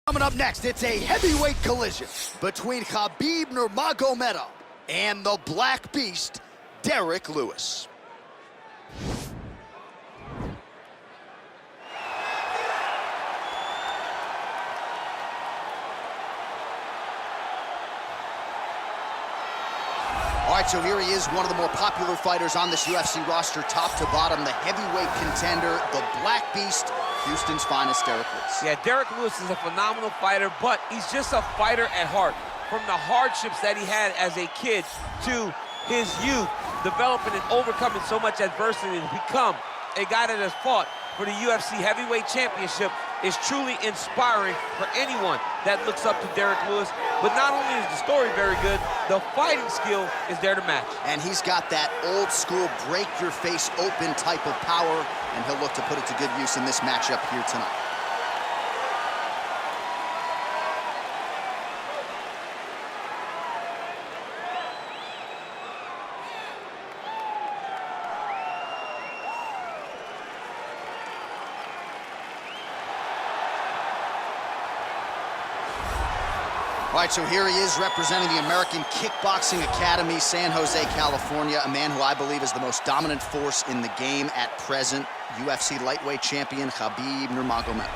Coming up next, it's a heavyweight collision between Khabib Nurmagomedov and the Black Beast, Derrick Lewis. All right, so here he is, one of the more popular fighters on this UFC roster, top to bottom, the heavyweight contender, the Black Beast, Houston's finest, Derrick Lewis. Yeah, Derrick Lewis is a phenomenal fighter, but he's just a fighter at heart. From the hardships that he had as a kid to his youth, developing and overcoming so much adversity to become a guy that has fought for the UFC heavyweight championship is truly inspiring for anyone that looks up to Derrick Lewis. But not only is the story very good, the fighting skill is there to match. And he's got that old school break your face open type of power, and he'll look to put it to good use in this matchup here tonight. All right, so here he is representing the American Kickboxing Academy, San Jose, California, a man who I believe is the most dominant force in the game at present, UFC lightweight champion Khabib Nurmagomedov.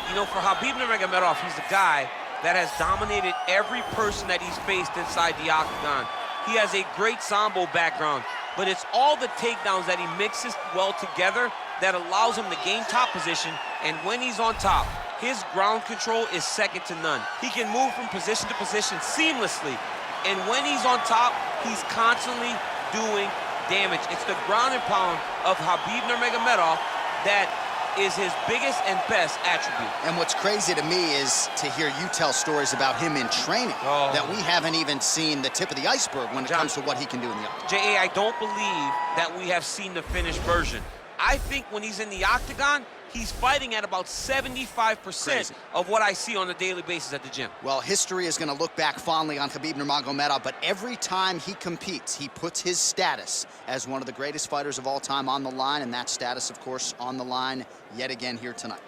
You know, for Khabib Nurmagomedov, he's a guy that has dominated every person that he's faced inside the octagon. He has a great sambo background, but it's all the takedowns that he mixes well together that allows him to gain top position, and when he's on top, his ground control is second to none. He can move from position to position seamlessly. And when he's on top, he's constantly doing damage. It's the ground and pound of Khabib Nurmagomedov that is his biggest and best attribute. And what's crazy to me is to hear you tell stories about him in training that we haven't even seen the tip of the iceberg when it comes to what he can do in the octagon. J.A., I don't believe that we have seen the finished version. I think when he's in the octagon, he's fighting at about 75% of what I see on a daily basis at the gym. Well, history is going to look back fondly on Khabib Nurmagomedov, but every time he competes, he puts his status as one of the greatest fighters of all time on the line, and that status, of course, on the line yet again here tonight.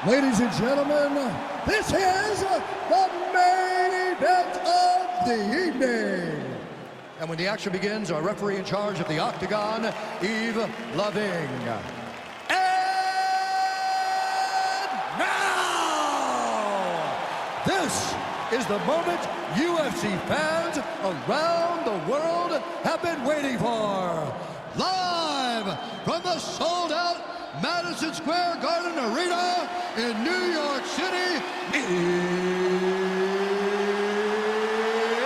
Ladies and gentlemen, this is the main event of the evening. And when the action begins, our referee in charge of the octagon, Yves Loving. Now, this is the moment UFC fans around the world have been waiting for. Live from the sold-out Madison Square Garden Arena in New York City,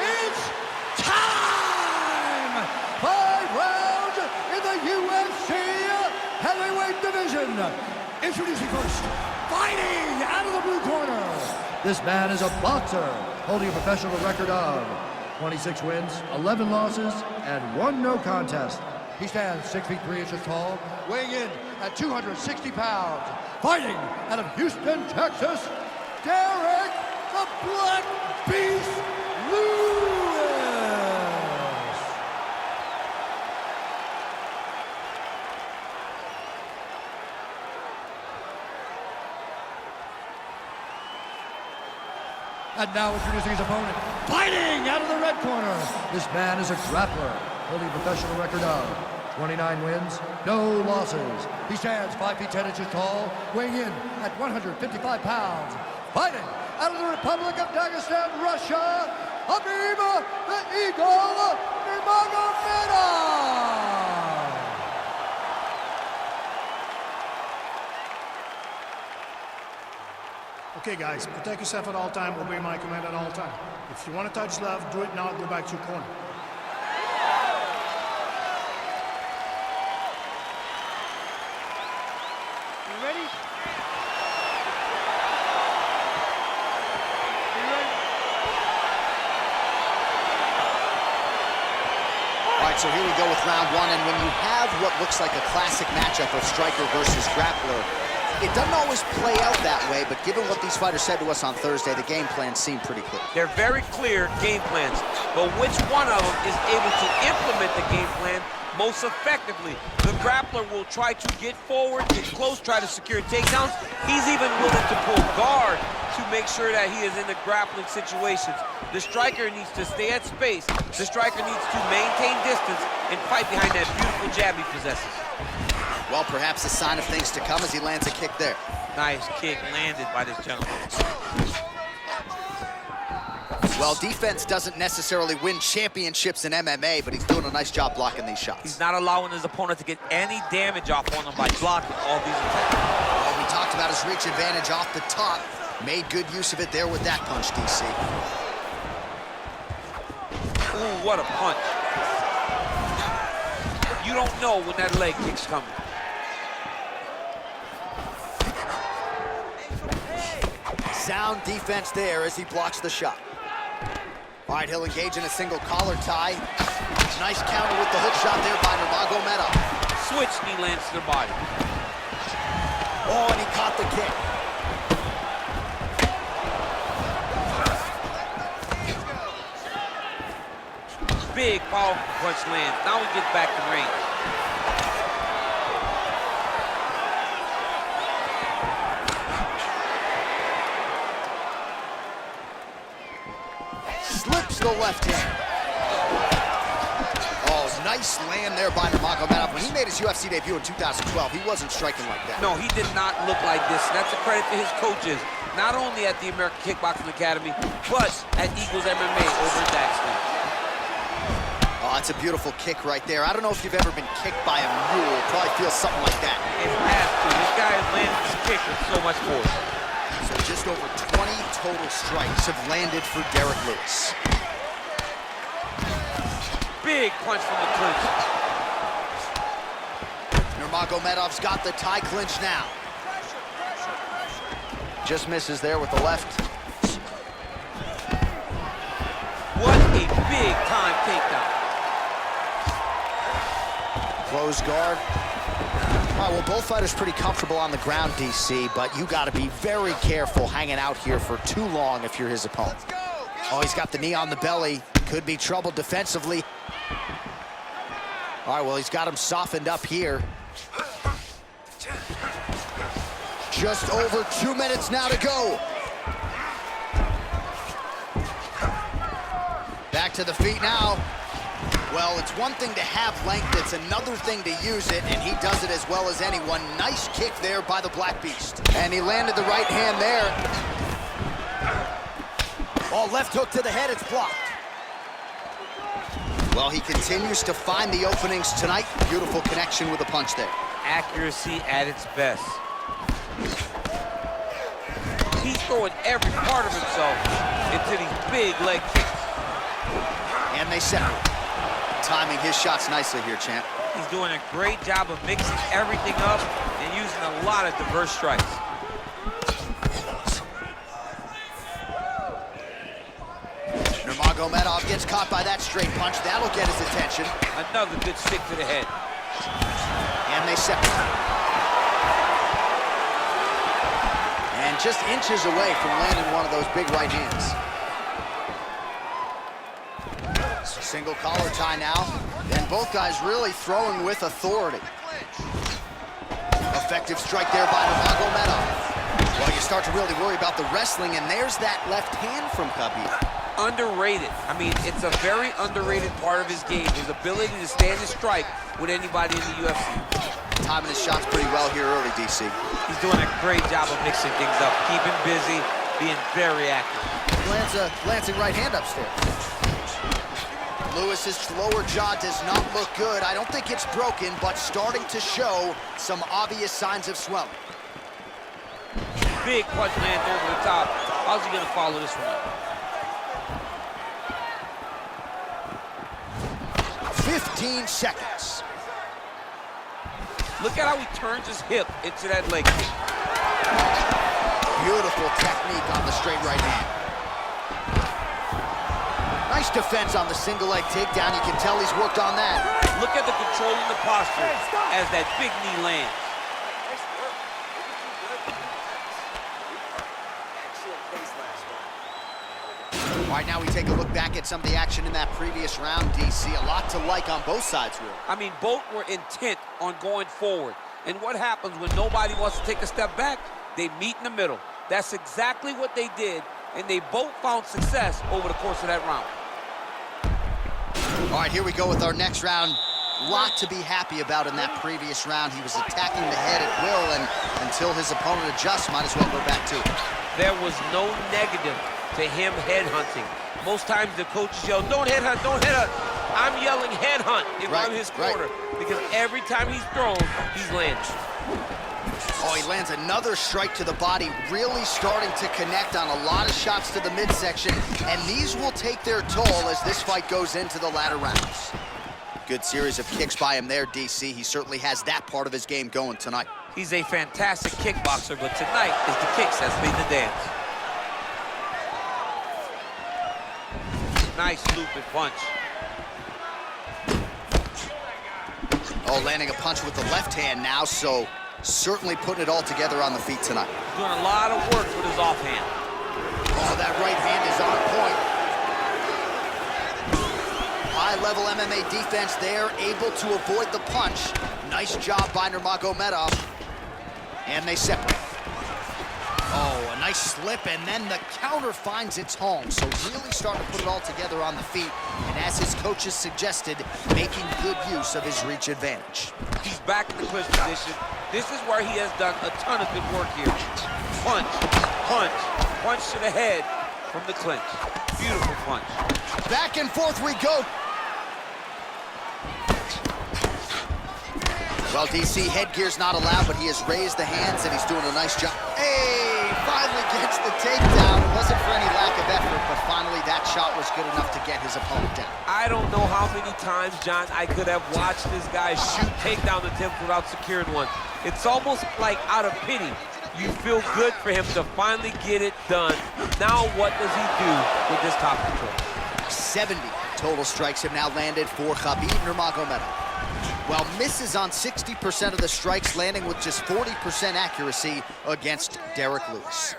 it's time! 5 rounds in the UFC heavyweight division. Introducing first, fighting out of the blue corner. This man is a boxer, holding a professional record of 26 wins, 11 losses, and 1 no contest. He stands 6 feet 3 inches tall, weighing in at 260 pounds. Fighting out of Houston, Texas, Derrick the Black Beast Lewis. And now introducing his opponent, fighting out of the red corner. This man is a grappler, holding a professional record of 29 wins, no losses. He stands 5 feet 10 inches tall, weighing in at 155 pounds. Fighting out of the Republic of Dagestan, Russia, Khabib the Eagle Nurmagomedov. Okay, guys, protect yourself at all time, obey my command at all time. If you want to touch left, do it now, go back to your corner. You ready? You ready? All right, so here we go with round 1, and when you have what looks like a classic matchup of striker versus grappler, It doesn't always play out that way, but given what these fighters said to us on Thursday, the game plan seemed pretty clear. They're very clear game plans, but which one of them is able to implement the game plan most effectively? The grappler will try to get forward, get close, try to secure takedowns. He's even willing to pull guard to make sure that he is in the grappling situations. The striker needs to stay at space. The striker needs to maintain distance and fight behind that beautiful jab he possesses. Well, perhaps a sign of things to come as he lands a kick there. Nice kick landed by this gentleman. Well, defense doesn't necessarily win championships in MMA, but he's doing a nice job blocking these shots. He's not allowing his opponent to get any damage off on him by blocking all these attacks. Well, we talked about his reach advantage off the top. Made good use of it there with that punch, DC. Ooh, what a punch. You don't know when that leg kick's coming. Sound defense there as he blocks the shot. All right, he'll engage in a single collar tie. Nice counter with the hook shot there by Nurmagomedov. Switch knee lands to the body. Oh, and he caught the kick. Big, powerful punch lands. Now he gets back to range. Slips the left hand. Oh, nice land there by Nurmagomedov. When he made his UFC debut in 2012, he wasn't striking like that. No, he did not look like this. That's a credit to his coaches, not only at the American Kickboxing Academy, but at Eagles MMA over in Dagestan. Oh, that's a beautiful kick right there. I don't know if you've ever been kicked by a mule. Probably feels something like that. It has to. This guy has landed this kick with so much force. So just over 20 total strikes have landed for Derrick Lewis. Big punch from the clinch. Nurmagomedov's got the tie clinch now. Just misses there with the left. What a big time takedown. Close guard. All right, well, both fighters pretty comfortable on the ground, DC, but you got to be very careful hanging out here for too long if you're his opponent. Oh, he's got the knee on the belly. Could be trouble defensively. All right, well, he's got him softened up here. Just over 2 minutes now to go. Back to the feet now. Well, it's one thing to have length, it's another thing to use it, and he does it as well as anyone. Nice kick there by the Black Beast. And he landed the right hand there. Oh, left hook to the head, it's blocked. Well, he continues to find the openings tonight. Beautiful connection with the punch there. Accuracy at its best. He's throwing every part of himself into these big leg kicks. And they separate. Timing his shots nicely here, champ. He's doing a great job of mixing everything up and using a lot of diverse strikes. Nurmagomedov gets caught by that straight punch. That'll get his attention. Another good stick to the head. And they separate. And just inches away from landing one of those big right hands. Single collar tie now. And both guys really throwing with authority. Effective strike there by Nurmagomedov. Well, you start to really worry about the wrestling, and there's that left hand from Khabib. Underrated. I mean, it's a very underrated part of his game, his ability to stand and strike with anybody in the UFC. Timing his shots pretty well here early, DC. He's doing a great job of mixing things up, keeping busy, being very active. Lands a glancing right hand upstairs. Lewis's lower jaw does not look good. I don't think it's broken, but starting to show some obvious signs of swelling. Big punch land there over the top. How's he gonna follow this one up? 15 seconds. Look at how he turns his hip into that leg kick. Beautiful technique on the straight right hand. Nice defense on the single leg takedown. You can tell he's worked on that. Look at the control in the posture as that big knee lands. All right, now we take a look back at some of the action in that previous round, DC. A lot to like on both sides, really. I mean, both were intent on going forward. And what happens when nobody wants to take a step back? They meet in the middle. That's exactly what they did, and they both found success over the course of that round. All right, here we go with our next round. Lot to be happy about in that previous round. He was attacking the head at will, and until his opponent adjusts, might as well go back to it. There was no negative to him headhunting. Most times the coaches yell, don't headhunt, don't headhunt. I'm yelling headhunt if I'm his corner, because every time he's thrown, he's landed. Oh, he lands another strike to the body, really starting to connect on a lot of shots to the midsection, and these will take their toll as this fight goes into the latter rounds. Good series of kicks by him there, DC. He certainly has that part of his game going tonight. He's a fantastic kickboxer, but tonight is the kicks that's been the dance. Nice looping punch. Oh, landing a punch with the left hand now, so certainly putting it all together on the feet tonight. Doing a lot of work with his offhand. Oh, that right hand is on point. High-level MMA defense there, able to avoid the punch. Nice job by Nurmagomedov. And they separate. Oh, a nice slip, and then the counter finds its home. So really starting to put it all together on the feet. And as his coaches suggested, making good use of his reach advantage. He's back in the clinch position. This is where he has done a ton of good work here. Punch, punch, punch to the head from the clinch. Beautiful punch. Back and forth we go. Well, DC, headgear's not allowed, but he has raised the hands, and he's doing a nice job. Hey, finally gets the takedown. It wasn't for any lack of effort, but finally that shot was good enough to get his opponent down. I don't know how many times, John, I could have watched this guy shoot takedown attempts without securing one. It's almost like out of pity. You feel good for him to finally get it done. Now what does he do with this top control? 70 total strikes have now landed for Khabib Nurmagomedov. Well, misses on 60% of the strikes, landing with just 40% accuracy against Derrick Lewis.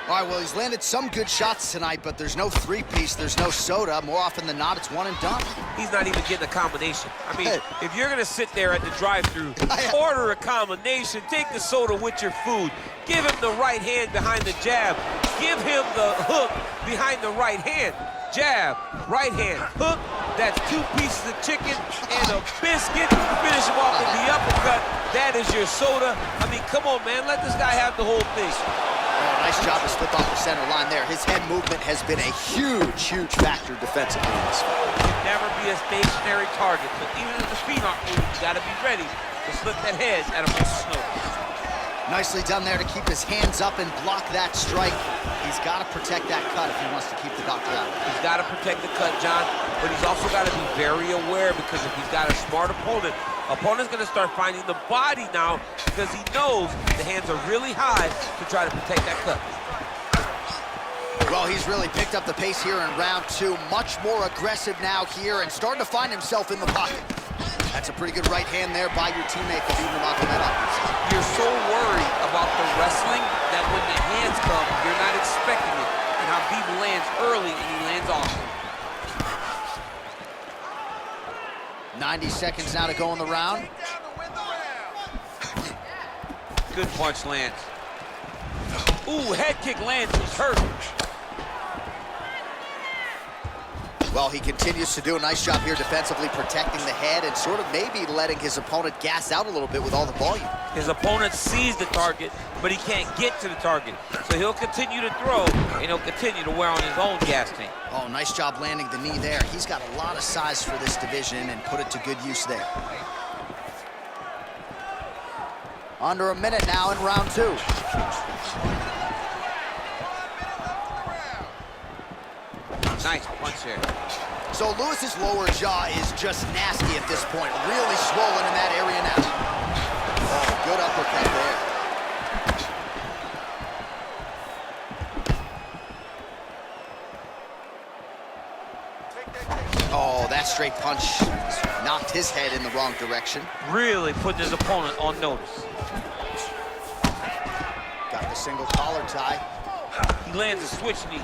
All right, well, he's landed some good shots tonight, but there's no three-piece, there's no soda. More often than not, it's one and done. He's not even getting a combination. I mean, if you're gonna sit there at the drive-thru, order a combination, take the soda with your food, give him the right hand behind the jab, give him the hook behind the right hand. Jab, right hand, hook, that's 2 pieces of chicken and a biscuit. Finish him off with the uppercut. That is your soda. I mean, come on, man, let this guy have the whole thing. Oh, nice job to slip off the center line there. His head movement has been a huge, huge factor defensively in this fight. You can never be a stationary target, but even if the feet aren't moving, you gotta be ready to slip that head at a moment's notice. Nicely done there to keep his hands up and block that strike. He's got to protect that cut if he wants to keep the doctor out. He's got to protect the cut, John, but he's also got to be very aware, because if he's got a smart opponent's going to start finding the body now, because he knows the hands are really high to try to protect that cut. Well, he's really picked up the pace here in round 2. Much more aggressive now here and starting to find himself in the pocket. That's a pretty good right hand there by your teammate, Khabib Nurmagomedov. You're so worried about the wrestling that when the hands come, you're not expecting it. And Khabib lands early and he lands often. 90 seconds now to go in the round. Good punch lands. Ooh, head kick lands, he's hurt. Well, he continues to do a nice job here defensively, protecting the head and sort of maybe letting his opponent gas out a little bit with all the volume. His opponent sees the target, but he can't get to the target. So he'll continue to throw, and he'll continue to wear on his own gas tank. Oh, nice job landing the knee there. He's got a lot of size for this division and put it to good use there. Under a minute now in round 2. Nice punch there. So Lewis's lower jaw is just nasty at this point. Really swollen in that area now. Oh, good uppercut there. Oh, that straight punch knocked his head in the wrong direction. Really put his opponent on notice. Got the single collar tie. He lands a switch knee.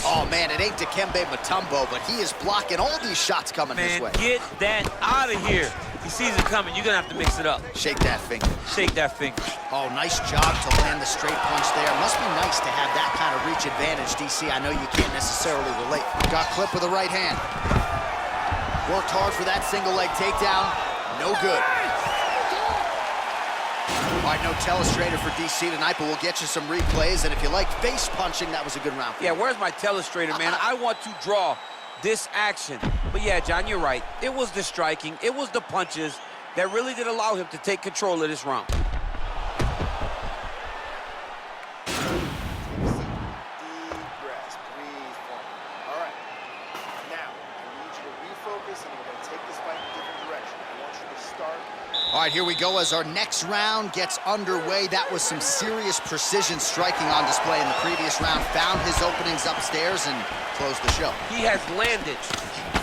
Oh, man, it ain't Dikembe Mutombo, but he is blocking all these shots coming his way. Get that out of here. He sees it coming. You're going to have to mix it up. Shake that finger. Shake that finger. Oh, nice job to land the straight punch there. Must be nice to have that kind of reach advantage, DC. I know you can't necessarily relate. Got clipped with the right hand. Worked hard for that single leg takedown. No good. All right, no telestrator for DC tonight, but we'll get you some replays. And if you like face punching, that was a good round. Yeah, where's my telestrator, man? I want to draw this action. But yeah, John, you're right. It was the striking, it was the punches that really did allow him to take control of this round. Deep breaths, breathe forward. All right, now I need you to refocus and we're going to take this fight in a different direction. I want you to start. All right, here we go as our next round gets underway. That was some serious precision striking on display in the previous round. Found his openings upstairs and closed the show. He has landed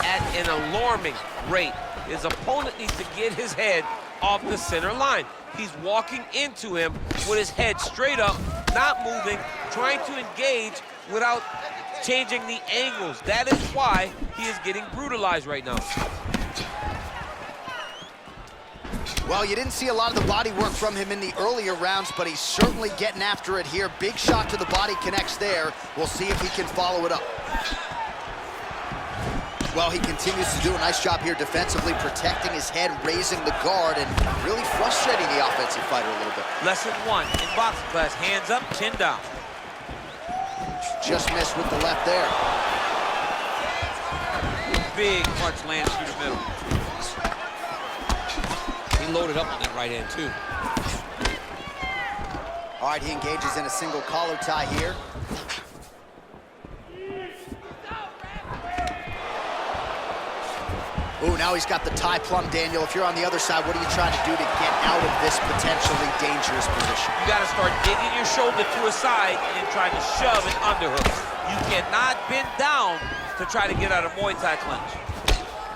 at an alarming rate. His opponent needs to get his head off the center line. He's walking into him with his head straight up, not moving, trying to engage without changing the angles. That is why he is getting brutalized right now. Well, you didn't see a lot of the body work from him in the earlier rounds, but he's certainly getting after it here. Big shot to the body connects there. We'll see if he can follow it up. Well, he continues to do a nice job here defensively, protecting his head, raising the guard, and really frustrating the offensive fighter a little bit. Lesson 1 in boxing class, hands up, chin down. Just missed with the left there. Big punch lands through the middle. He loaded up on that right hand, too. All right, he engages in a single collar tie here. Ooh, now he's got the tie plum, Daniel. If you're on the other side, what are you trying to do to get out of this potentially dangerous position? You got to start digging your shoulder to a side and trying to shove an underhook. You cannot bend down to try to get out of Muay Thai clinch.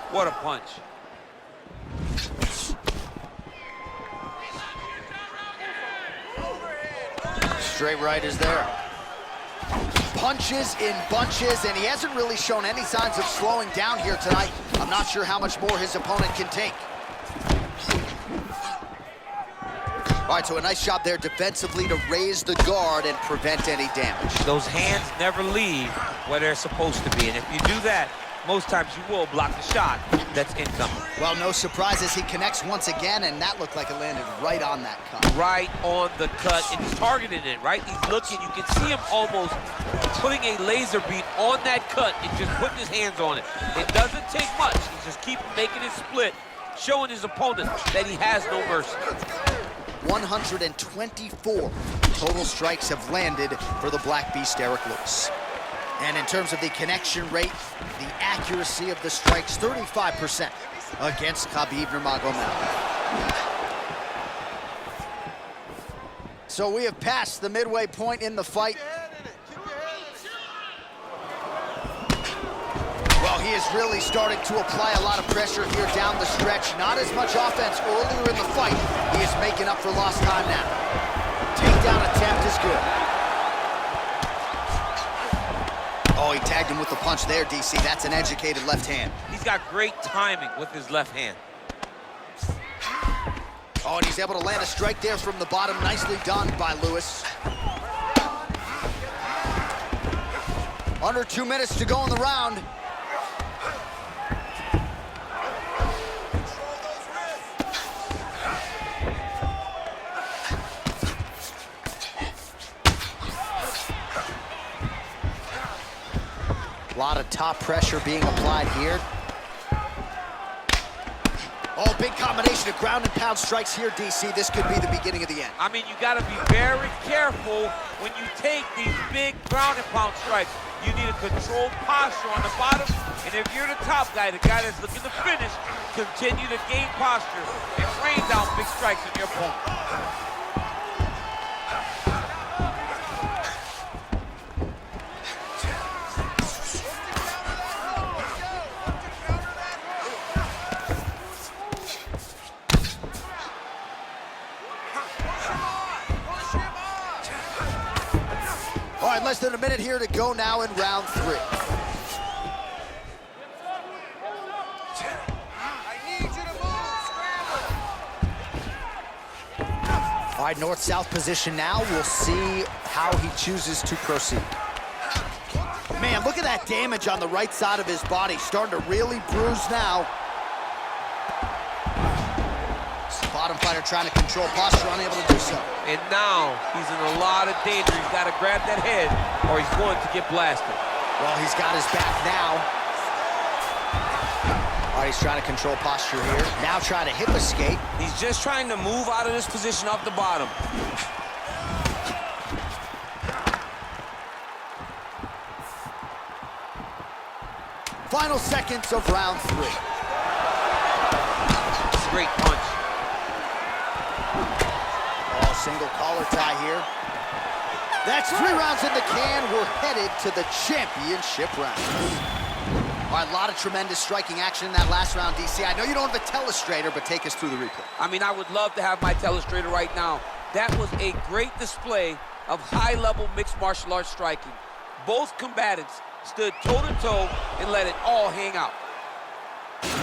What a punch. Straight right is there. Punches in bunches, and he hasn't really shown any signs of slowing down here tonight. I'm not sure how much more his opponent can take. All right, so a nice job there defensively to raise the guard and prevent any damage. Those hands never leave where they're supposed to be, and if you do that, most times you will block the shot that's incoming. Well, no surprises. He connects once again, and that looked like it landed right on that cut. Right on the cut, and he's targeting it, right? He's looking. You can see him almost putting a laser beam on that cut and just putting his hands on it. It doesn't take much. He's just keep making it split, showing his opponent that he has no mercy. 124 total strikes have landed for the Black Beast, Derrick Lewis. And in terms of the connection rate, the accuracy of the strikes, 35% against Khabib Nurmagomedov. So we have passed the midway point in the fight. Well, he is really starting to apply a lot of pressure here down the stretch. Not as much offense earlier in the fight. He is making up for lost time now. Takedown attempt is good. Oh, he tagged him with the punch there, DC. That's an educated left hand. He's got great timing with his left hand. Oh, and he's able to land a strike there from the bottom. Nicely done by Lewis. Under 2 minutes to go in the round. A lot of top pressure being applied here. Oh, big combination of ground and pound strikes here, DC. This could be the beginning of the end. I mean, you got to be very careful when you take these big ground and pound strikes. You need a controlled posture on the bottom, and if you're the top guy, the guy that's looking to finish, continue to gain posture and rain down big strikes on your opponent. All right, less than a minute here to go now in round 3. All right, north-south position now. We'll see how he chooses to proceed. Man, look at that damage on the right side of his body. Starting to really bruise now. Bottom fighter trying to control posture, unable to do so. And now he's in a lot of danger. He's got to grab that head or he's going to get blasted. Well, he's got his back now. All right, he's trying to control posture here. Now trying to hip escape. He's just trying to move out of this position off the bottom. Final seconds of round 3. Great punch. Oh, single collar tie here. That's 3 rounds in the can. We're headed to the championship round. All right, a lot of tremendous striking action in that last round, DC. I know you don't have a telestrator, but take us through the replay. I mean, I would love to have my telestrator right now. That was a great display of high-level mixed martial arts striking. Both combatants stood toe-to-toe and let it all hang out. Breathe.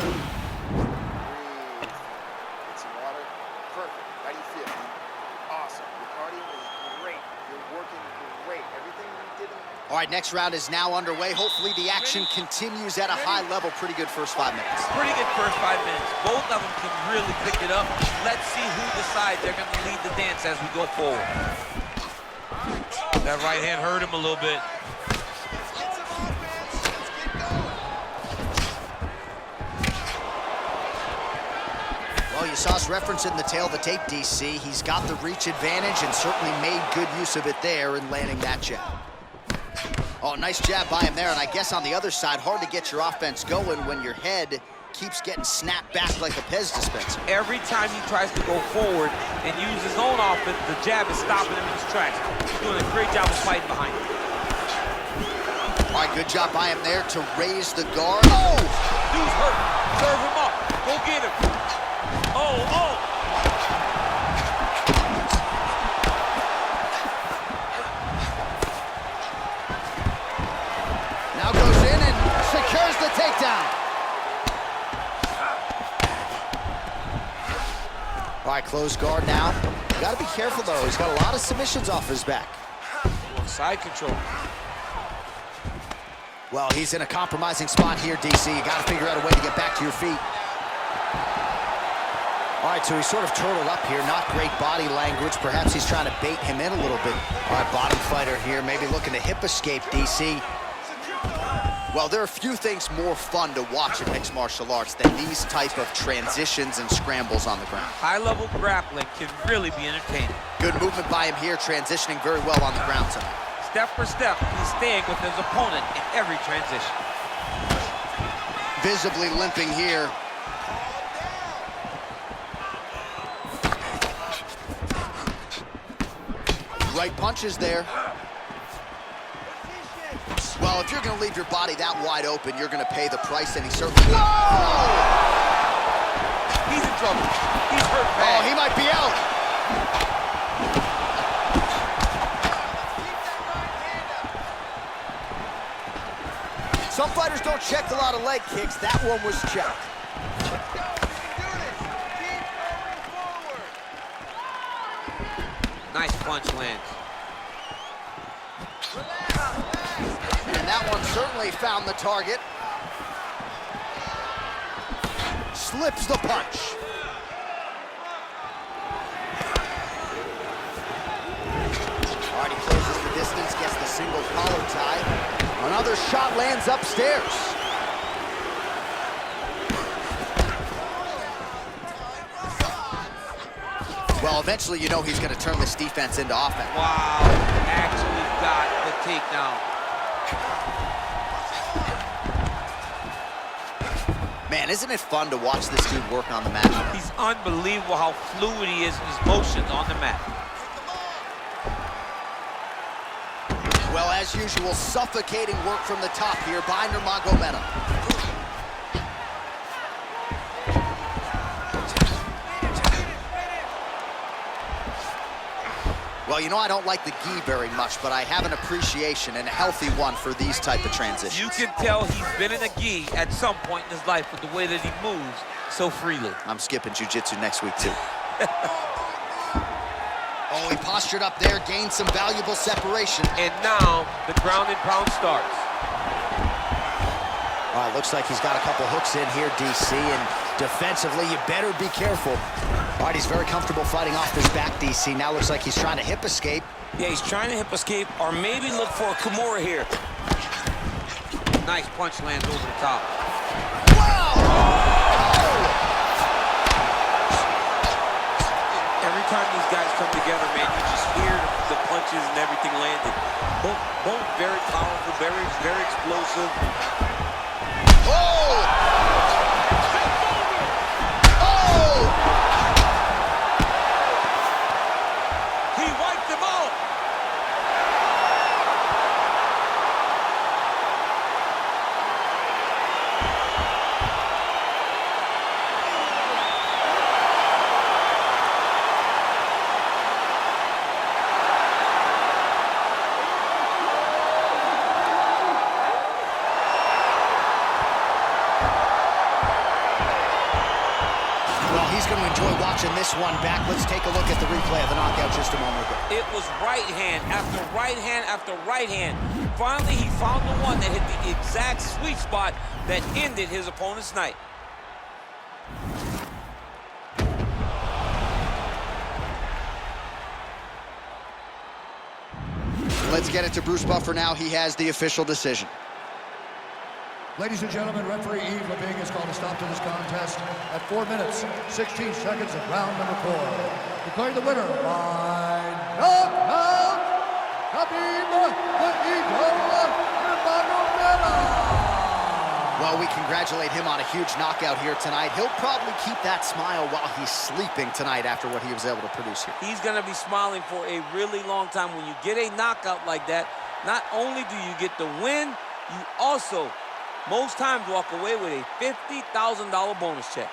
Get some water. Perfect. How do you feel? Awesome. Your cardio is great. You're working great. Everything you did in... All right, next round is now underway. Hopefully the action continues at a high level. Pretty good first 5 minutes. Pretty good first 5 minutes. Both of them can really pick it up. Let's see who decides they're going to lead the dance as we go forward. That right hand hurt him a little bit. Get some offense. Let's get going. Well, you saw us referencing the tail of the tape, DC. He's got the reach advantage and certainly made good use of it there in landing that jab. Oh, nice jab by him there, and I guess on the other side, hard to get your offense going when your head keeps getting snapped back like a Pez dispenser. Every time he tries to go forward and use his own offense, the jab is stopping him in his tracks. He's doing a great job of fighting behind him. All right, good job by him there to raise the guard. Oh! Dude's hurt. Serve him up. Go get him. Oh, oh! Now goes in and secures the takedown. All right, closed guard now. Got to be careful, though. He's got a lot of submissions off his back. Side control. Well, he's in a compromising spot here, DC. You got to figure out a way to get back to your feet. All right, so he's sort of turtled up here. Not great body language. Perhaps he's trying to bait him in a little bit. All right, bottom fighter here, maybe looking to hip escape, DC. Well, there are few things more fun to watch in mixed martial arts than these type of transitions and scrambles on the ground. High-level grappling can really be entertaining. Good movement by him here, transitioning very well on the ground tonight. Step for step, he's staying with his opponent in every transition. Visibly limping here. Right punches there. Well, if you're going to leave your body that wide open, you're going to pay the price, and he certainly will. Whoa! He's in trouble. He's hurt bad. Oh, he might be out. Some fighters don't check a lot of leg kicks. That one was checked. Nice punch lands. And that one certainly found the target. Slips the punch. All right, he closes the distance, gets the single collar tie. Another shot lands upstairs. Well, eventually you know he's going to turn this defense into offense. Wow, actually got the takedown. Man, isn't it fun to watch this dude work on the mat? He's unbelievable how fluid he is in his motions on the mat. Well, as usual, suffocating work from the top here by Nurmagomedov. Well, you know, I don't like the gi very much, but I have an appreciation, and a healthy one, for these type of transitions. You can tell he's been in a gi at some point in his life with the way that he moves so freely. I'm skipping jiu-jitsu next week, too. Oh, he postured up there, gained some valuable separation. And now the ground and pound starts. All right, looks like he's got a couple hooks in here, DC, and defensively, you better be careful. All right, he's very comfortable fighting off this back, DC. Now looks like he's trying to hip escape. Yeah, he's trying to hip escape or maybe look for a Kimura here. Nice punch lands over the top. Wow! Every time these guys come together, man, you just hear the punches and everything landing. Both very powerful, very explosive. Oh! He wiped him out. Well, he's going to enjoy watching this one back. Let's take a look at the replay of the knockout just a moment ago. It was right hand after right hand after right hand. Finally, he found the one that hit the exact sweet spot that ended his opponent's night. Let's get it to Bruce Buffer now. He has the official decision. Ladies and gentlemen, referee Yves Leving has called a stop to this contest at 4 minutes, 16 seconds of round number 4. Declaring the winner by knockout, Khabib Nurmagomedov. Well, we congratulate him on a huge knockout here tonight. He'll probably keep that smile while he's sleeping tonight after what he was able to produce here. He's going to be smiling for a really long time. When you get a knockout like that, not only do you get the win, you also most times walk away with a $50,000 bonus check.